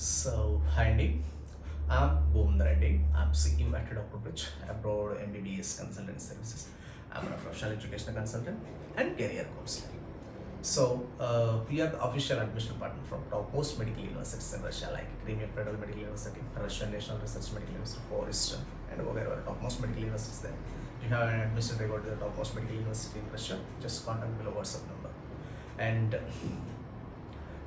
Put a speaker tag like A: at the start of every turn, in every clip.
A: Hi Andy, I'm Bhumendra Reddy. I'm CU at Dr. Bridge, Abroad MBBS Consultant Services. I'm a professional educational consultant and career counselor. We are the official admission partner from topmost medical universities in Russia, like Crimea Federal Medical University, Russian National Research Medical University, Forest, and whatever topmost medical universities there. If you have an admission record to the topmost medical university in Russia, just contact below WhatsApp number. And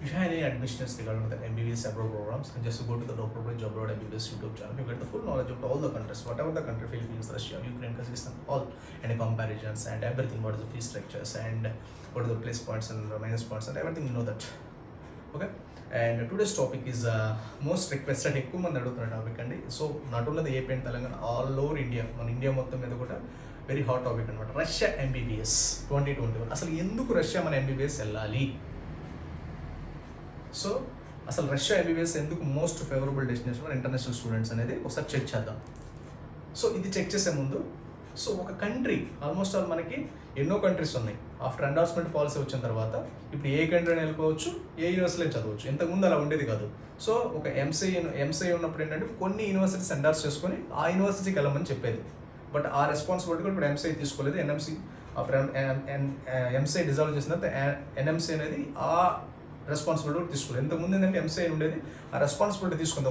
A: if you have any admissions regarding the MBBS abroad programs, just go to the Dr. Bridge Abroad MBBS YouTube channel. You get the full knowledge of all the countries, whatever the country, Philippines, Russia, Ukraine, Kazakhstan, all, and comparisons and everything. What is the fee structures and what are the plus points and minus points and everything. You know that. Okay. And today's topic is most requested ఎక్కువ మంది అడుగుతున్న topic అండి. So not only the AP and Telangana, all over India, మన India మొత్తం మీద కూడా very hot topic అనమాట. Russia MBBS 2021. అసలు ఎందుకు రష్యా మన ఎంబీబీఎస్ వెళ్ళాలి? సో అసలు రష్యా ఎంబీబీఎస్ ఎందుకు most favourable destination for international students అనేది ఒకసారి చెక్ చేద్దాం. సో ఇది చెక్ చేసే ముందు, సో ఒక కంట్రీ ఆల్మోస్ట్ ఆల్ మనకి ఎన్నో కంట్రీస్ ఉన్నాయి. ఆఫ్టర్ ఎండార్స్మెంట్ పాలసీ వచ్చిన తర్వాత ఇప్పుడు ఏ కంట్రీని వెళ్ళిపోవచ్చు, ఏ యూనివర్సిటీలో చదవచ్చు. ఇంతకుముందు అలా ఉండేది కాదు. సో ఒక ఎంసీఏ ఉన్నప్పుడు ఏంటంటే కొన్ని యూనివర్సిటీస్ ఎండార్స్ చేసుకొని ఆ యూనివర్సిటీకి వెళ్ళమని చెప్పేది. బట్ ఆ రెస్పాన్సిబిలిటీ కూడా ఇప్పుడు ఎంసీఐ తీసుకోలేదు. ఎన్ఎంసీ ఆఫ్టర్ ఎంసీఐ డిజాల్వ్ చేసిన తర్వాత ఎన్ఎంసీ అనేది ఆ రెస్పాన్సిబిలిటీ తీసుకోలేదు. ఇంతకుముందు ఏంటంటే ఎంసీఐ ఉండేది, ఆ రెస్పాన్సిబిలిటీ తీసుకుంది.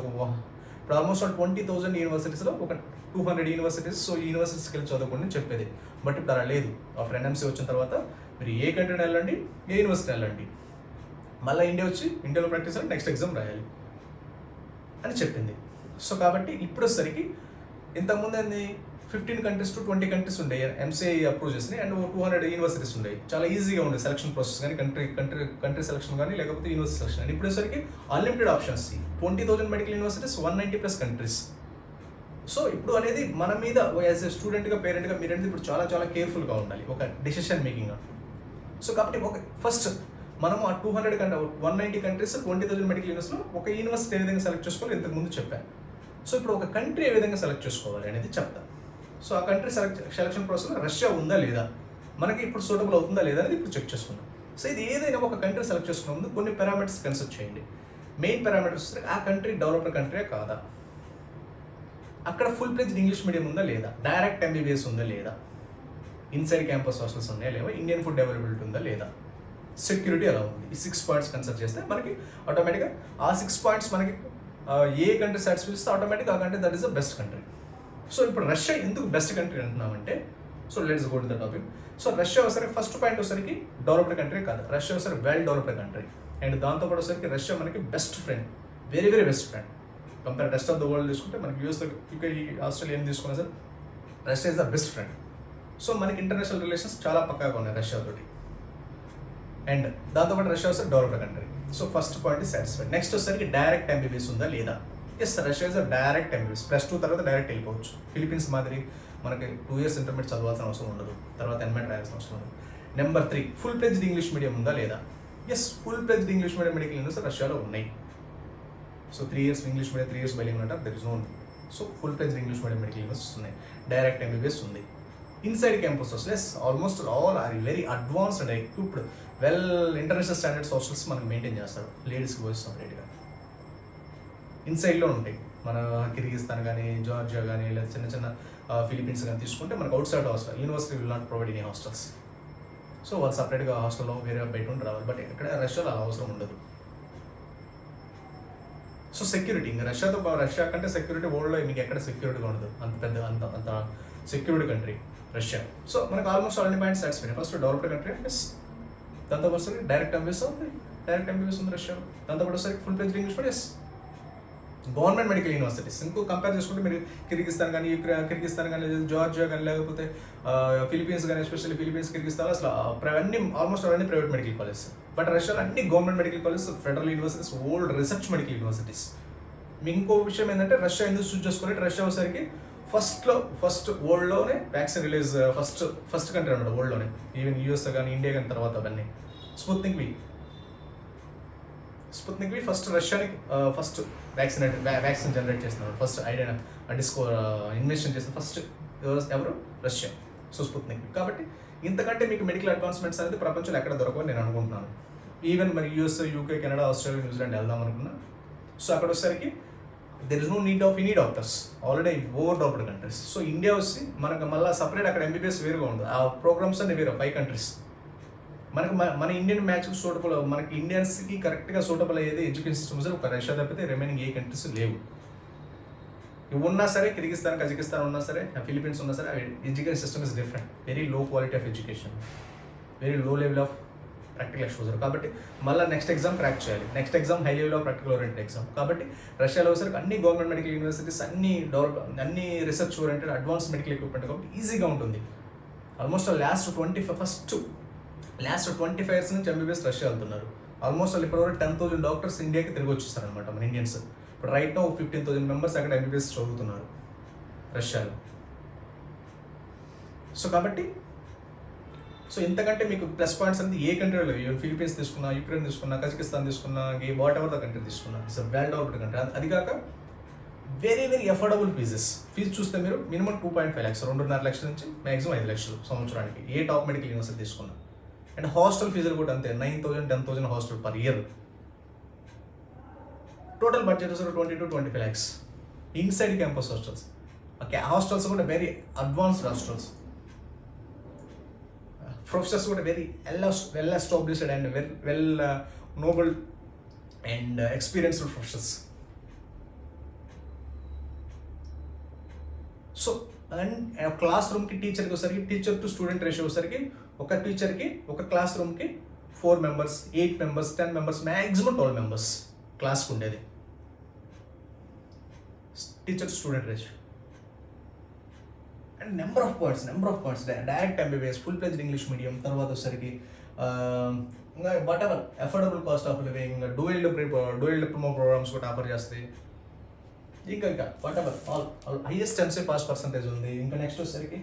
A: ఇప్పుడు ఆల్మోస్ట్ 20,000 యూనివర్సిటీస్లో ఒక 200 యూనివర్సిటీస్, సో ఈ యూనివర్సిటీస్కి వెళ్ళి చదువుకోండి చెప్పేది. బట్ ఇప్పుడు అలా లేదు. ఆఫ్టర్ ఎన్ఎంసీ వచ్చిన తర్వాత మీరు ఏ కంట్రీని వెళ్ళండి, ఏ యూనివర్సిటీ వెళ్ళండి, మళ్ళీ ఇండియా వచ్చి ఇండియాలో ప్రాక్టీస్ అంటే నెక్స్ట్ ఎగ్జామ్ రాయాలి అని చెప్పింది. సో కాబట్టి ఇప్పుడు వచ్చేసరికి ఇంతకుముందు ఏంది 15 కంట్రీస్ టు 20 కంట్రీస్ ఉండేవి ఎంసీఐ అప్రూవ్ చేసినాయి, అండ్ 200 యూనివర్సిటీస్ ఉండేవి. చాలా ఈజీగా ఉండేది సెలక్షన్ ప్రాసెస్ కానీ, కంట్రీ సెలక్షన్ కానీ, లేకపోతే యూనివర్సిటీ సెలక్షన్. అండ్ ఇప్పుడు వచ్చేసరికి unlimited options, 20,000 medical universities, 190+ countries. So ఇప్పుడు అనేది మన మీద యాజ్ ఎ స్టూడెంట్గా, పేరెంట్గా మీరు అనేది ఇప్పుడు చాలా చాలా కేర్ఫుల్గా ఉండాలి ఒక డెసిషన్ మేకింగ్. సో కాబట్టి ఫస్ట్ మనము ఆ 190 కంట్రీస్, 20,000 మెడికల్ యూనివర్సిటీలో ఒక యూనివర్సిటీ ఏ విధంగా సెలెక్ట్ చేసుకోవాలి ఇంతకు ముందు చెప్పాను. సో ఇప్పుడు ఒక కంట్రీ ఏ విధంగా సెలెక్ట్ చేసుకోవాలి అనేది చెప్తాను. సో ఆ కంట్రీ సెలక్షన్ ప్రాసెస్లో రష్యా ఉందా లేదా, మనకి ఇప్పుడు సూటబుల్ అవుతుందా లేదా అనేది ఇప్పుడు చెక్ చేసుకుందాం. సో ఇది ఏదైనా ఒక కంట్రీ సెలెక్ట్ చేసుకునే ముందు కొన్ని పారామీటర్స్ కన్సిడర్ చేయండి. మెయిన్ పారామీటర్స్ ఆ కంట్రీ డెవలప్డ్ కంట్రీ కాదా, అక్కడ ఫుల్ ప్లెజ్డ్ ఇంగ్లీష్ మీడియం ఉందా లేదా, డైరెక్ట్ ఎంబీబీఎస్ ఉందా లేదా, ఇన్సైడ్ క్యాంపస్ హాస్టల్స్ ఉన్నాయా లేవా, ఇండియన్ ఫుడ్ అవైలబిలిటీ ఉందా లేదా, సెక్యూరిటీ ఎలా ఉంది. ఈ 6 పాయింట్స్ కన్సిడర్ చేస్తే మనకి ఆటోమేటిక్గా ఆ 6 పాయింట్స్ మనకి ఏ కంట్రీ సాటిస్ఫై చేస్తే ఆటోమేటిక్గా ఆ country that is the best country. So ఇప్పుడు రష్యా ఎందుకు బెస్ట్ కంట్రీ అంటున్నామంటే, so let's go to the topic. So Russia వచ్చేసరికి ఫస్ట్ పాయింట్ వచ్చేసరికి డెవలప్డ్ కంట్రీ కాదు, రష్యా వచ్చేసరికి వెల్ డెవలప్డ్ కంట్రీ. అండ్ దాంతోపాటు వచ్చేసరికి రష్యా మనకి best friend, very very best friend. Compare rest of the world తీసుకుంటే మనకి యూఎస్, ఇక ఈ ఆస్ట్రేలియా ఏం తీసుకున్నా sir, Russia is the best friend. So మనకి ఇంటర్నేషనల్ రిలేషన్స్ చాలా పక్కాగా ఉన్నాయి రష్యా తోటి. అండ్ దాంతోపాటు రష్యా వస్తే developed country. So first point satisfied. Next వచ్చేసరికి డైరెక్ట్ ఎంబీబీఎస్ ఉందా లేదా. Yes, Russia is direct MBBS, +2 తర్వాత డైరెక్ట్ వెళ్ళిపోవచ్చు. ఫిలిపీన్స్ మాదిరి మనకి 2 years ఇంటర్మీడియట్ చదవాల్సిన అవసరం ఉండదు, తర్వాత ఎన్మెట్ రాయాల్సిన అవసరం ఉండదు. Number 3, full fledged English medium ఉందా లేదా. Yes, full fledged English medium medical university రష్యాలో ఉన్నాయి. So 3 years English medium, 3 years bilingual అంటారు, there is no. So full fledged English medium medical universities ఉన్నాయి, డైరెక్ట్ ఎంబీబీఎస్ ఉంది. Inside campus hostels almost all are very advanced and equipped, well international standards hostels మనకు maintain చేస్తారు, లేడీస్కి boys సపరేట్గా ఇన్సైడ్లో ఉంటాయి. మన కిర్గిస్తాన్ కానీ, జార్జియా కానీ, లేదా చిన్న చిన్న ఫిలిపీన్స్ కానీ తీసుకుంటే మనకు out side hostel, university will not provide any hostels. So వాళ్ళు సపరేట్గా హాస్టల్లో వేరే బయట ఉండి రావాలి. బట్ ఇక్కడ రష్యాలో అలా అవసరం ఉండదు. సో సెక్యూరిటీ, ఇంకా రష్యా కంటే సెక్యూరిటీ వరల్డ్లో మీకు ఎక్కడ సెక్యూరిటీగా ఉండదు, అంత పెద్ద అంత సెక్యూరిటీ కంట్రీ రష్యా. సో మనకు almost all points satisfy. First developed country, yes. దాంతోపాటు సరికి డైరెక్ట్ ఎంబీబీఎస్ ఉంది, రష్యాలో. దాంతోపాటు సరికి full fledged English medium, yes. Government medical universities ఇంకో కంపేర్ చేసుకుంటే మీరు కిర్గిస్తాన్ కానీ, జార్జియా కానీ, లేకపోతే ఫిలిపీన్స్ కానీ, ఎస్పెషల్లీ ఫిలిపీన్స్, కిర్గిస్తాన్ అసలు అన్ని ఆల్మోస్ట్ అన్ని ప్రైవేట్ మెడికల్ కాలేజెస్. బట్ రష్యాలో అన్ని government medical colleges, federal universities, old research medical universities. మీకు ఇంకో విషయం ఏంటంటే రష్యా ఎందుకు చూస్ చేసుకోవాలి, రష్యా వచ్చేసరికి ఫస్ట్ వరల్డ్లోనే వ్యాక్సిన్ రిలీజ్ ఫస్ట్ కంట్రీ అనమాట వరల్డ్లోనే. ఈవెన్ యూఎస్ కానీ, ఇండియా కానీ తర్వాత అవన్నీ. స్పుత్నిక్ వి ఫస్ట్ రష్యానికి ఫస్ట్ వ్యాక్సిన్ జనరేట్ చేస్తున్నారు, ఫస్ట్ ఐడియా ఇన్వెన్షన్ చేసిన ఫస్ట్ ఎవరు, రష్యా. So Sputnik. కాబట్టి ఇంతకంటే మీకు మెడికల్ అడ్వాన్స్మెంట్స్ అనేది ప్రపంచంలో ఎక్కడ దొరకవని నేను అనుకుంటున్నాను. ఈవెన్ మరి US, UK, Canada, Australia, New Zealand వెళ్దాం అనుకున్నా సో అక్కడ వచ్చేసరికి there is no need of any doctors, already over doctor countries. So India వచ్చి మనకు మళ్ళీ సపరేట్ అక్కడ ఎంబీబీఎస్ వేరుగా ఉంది, ఆ ప్రోగ్రామ్స్ అన్ని వేరే 5 కంట్రీస్. మనకు మన ఇండియన్ మ్యాచ్కి సూటబుల్, మనకి ఇండియన్స్కి కరెక్ట్గా సూటబుల్ అయ్యేది ఎడ్యుకేషన్ సిస్టమ్స్ ఒక రష్యా తప్పితే రిమైనింగ్ ఏ కంట్రీస్ లేవు. ఇవి ఉన్నా సరే కిర్గిస్తాన్, కజకిస్తాన్ ఉన్నా సరే, ఫిలిపీన్స్ ఉన్నా సరే, education system is different, very low quality of education, very low level of practical exposure. కాబట్టి మళ్ళీ నెక్స్ట్ ఎగ్జామ్ క్రాక్ చేయాలి. Next exam high level of practical oriented exam. కాబట్టి రష్యాలో వచ్చేసరికి అన్ని గవర్నమెంట్ మెడికల్ యూనివర్సిటీస్ అన్ని research oriented advance medical equipment కాబట్టి ఈజీగా ఉంటుంది. ఆల్మోస్ట్ లాస్ట్ 25 ఇయర్స్ నుంచి ఎంబీబీఎస్ రష్యా వెళ్తున్నారు. ఆల్మోస్ట్ ఇప్పటివరకు 10,000 డాక్టర్స్ ఇండియాకి తిరిగి వచ్చేస్తారు అనమాట మన ఇండియన్స్. ఇప్పుడు రైట్ నో 15,000 మెంబర్స్ అక్కడ ఎంబీబీఎస్ చదువుతున్నారు రష్యాలో. సో కాబట్టి ఇంతకంటే మీకు ప్లస్ పాయింట్స్ అనేది ఏ కంట్రీలో లేవు. ఫిలిపీన్స్ తీసుకున్నా, యుక్రెయిన్ తీసుకున్నా, కజకిస్తాన్ తీసుకున్నా, వాట్ ఎవర్ ద కంట్రీ తీసుకున్నా, ఇట్స్ వెల్ డెవలప్డ్ కంట్రీ. అది కాక వెరీ వెరీ అఫోర్డబుల్ ఫీజు చూస్తే మీరు మినిమం 2.5 lakhs, 2.5 లక్షల నుంచి మ్యాక్సిమం 5 లక్షలు సంవత్సరానికి ఏ టాప్ మెడికల్ యూనివర్సిటీ తీసుకున్నా. అండ్ హాస్టల్ ఫీజులు కూడా అంతే, 9,000, 10,000 hostel per year. Total budget 20 to 25 lakhs inside campus hostels. Hostels కూడా వెరీ అడ్వాన్స్డ్ హాస్టల్స్. ప్రొఫెసర్స్ కూడా very well established and well Nobel and experienced professors. So and class రూమ్కి టీచర్కి వచ్చేసరికి, teacher to student ratio వచ్చేసరికి ఒక టీచర్కి ఒక class రూమ్కి 4 members, 8 members, 10 members, maximum 12 members క్లాస్కి ఉండేది teacher to student ratio. And number of points direct MBBS, full fledged English medium, తర్వాత వచ్చేసరికి ఇంకా whatever affordable cost of living, dual diploma programmes కూడా ఆఫర్ చేస్తాయి. ఇంకా whatever all highest MC pass percentage ఉంది. ఇంకా next వచ్చేసరికి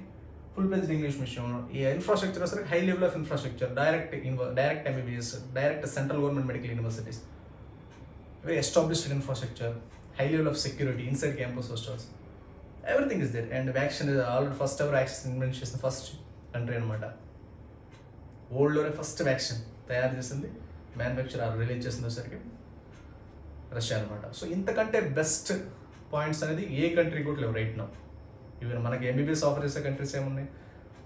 A: full fledged English medium. ఈ ఇన్ఫ్రాస్ట్రక్చర్ వచ్చేసరికి high level of infrastructure, direct MBBS, direct central government medical universities, very established infrastructure, high level of security, inside campus hostels, everything is there. And vaccine already first ever vaccine invent చేసిన first country అనమాట. వరల్డ్లోనే first vaccine తయారు చేసింది, manufacture release చేసింది వచ్చేసరికి Russia అనమాట. So ఇంతకంటే best points అనేది ఏ కంట్రీ కూడా లేవు రైట్ నౌ. ఈవెన్ మనకి ఎంబీబీఎస్ ఆఫర్ చేసే కంట్రీస్ ఏమున్నాయి?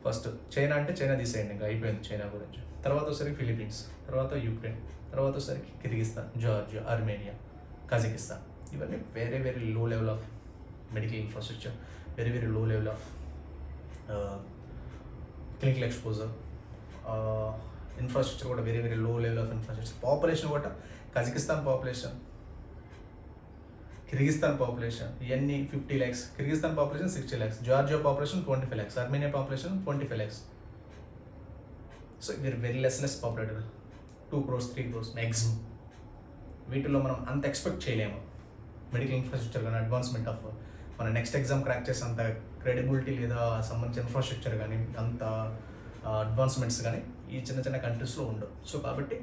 A: ఫస్ట్ చైనా అంటే చైనా తీసేయండి, ఇంకా అయిపోయింది చైనా గురించి. తర్వాత వచ్చేసరికి ఫిలిపీన్స్, తర్వాత యుక్రెయిన్, తర్వాత వచ్చేసరికి కిర్గిస్తాన్, జార్జియా, ఆర్మేనియా, కజకిస్తాన్. ఇవన్నీ very very low level of medical infrastructure, very very low level of clinical exposure, infrastructure కూడా very very low level of infrastructure. Population కూడా కజకిస్తాన్ పాపులేషన్, కిర్గిస్తాన్ పాపులేషన్ ఇవన్నీ 50 lakhs, Kyrgyzstan population 60 lakhs, Georgia population 25 lakhs, Armenia population 25 lakhs. So వీరు very less populated, 2 crores 3 crores maximum. వీటిలో మనం అంత expect చేయలేము medical infrastructure కానీ, advancement of మన next exam crack చేసే అంత క్రెడిబిలిటీ లేదా సంబంధించిన ఇన్ఫ్రాస్ట్రక్చర్ కానీ, అంత అడ్వాన్స్మెంట్స్ కానీ ఈ చిన్న చిన్న కంట్రీస్లో ఉండవు. సో కాబట్టి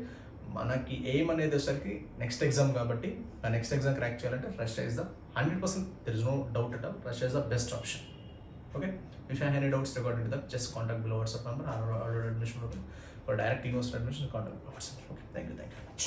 A: మనకి ఎయిమ్ అనేది వచ్చేసరికి నెక్స్ట్ ఎగ్జామ్ కాబట్టి, ఆ నెక్స్ట్ ఎగ్జామ్ క్రాక్ చేయాలంటే Russia is the 100%, there is no doubt at all, Russia is the best option. Okay, if you have any doubts regarding to that, just contact below WhatsApp number, already admission for direct university admission, contact WhatsApp. Okay, thank you very much.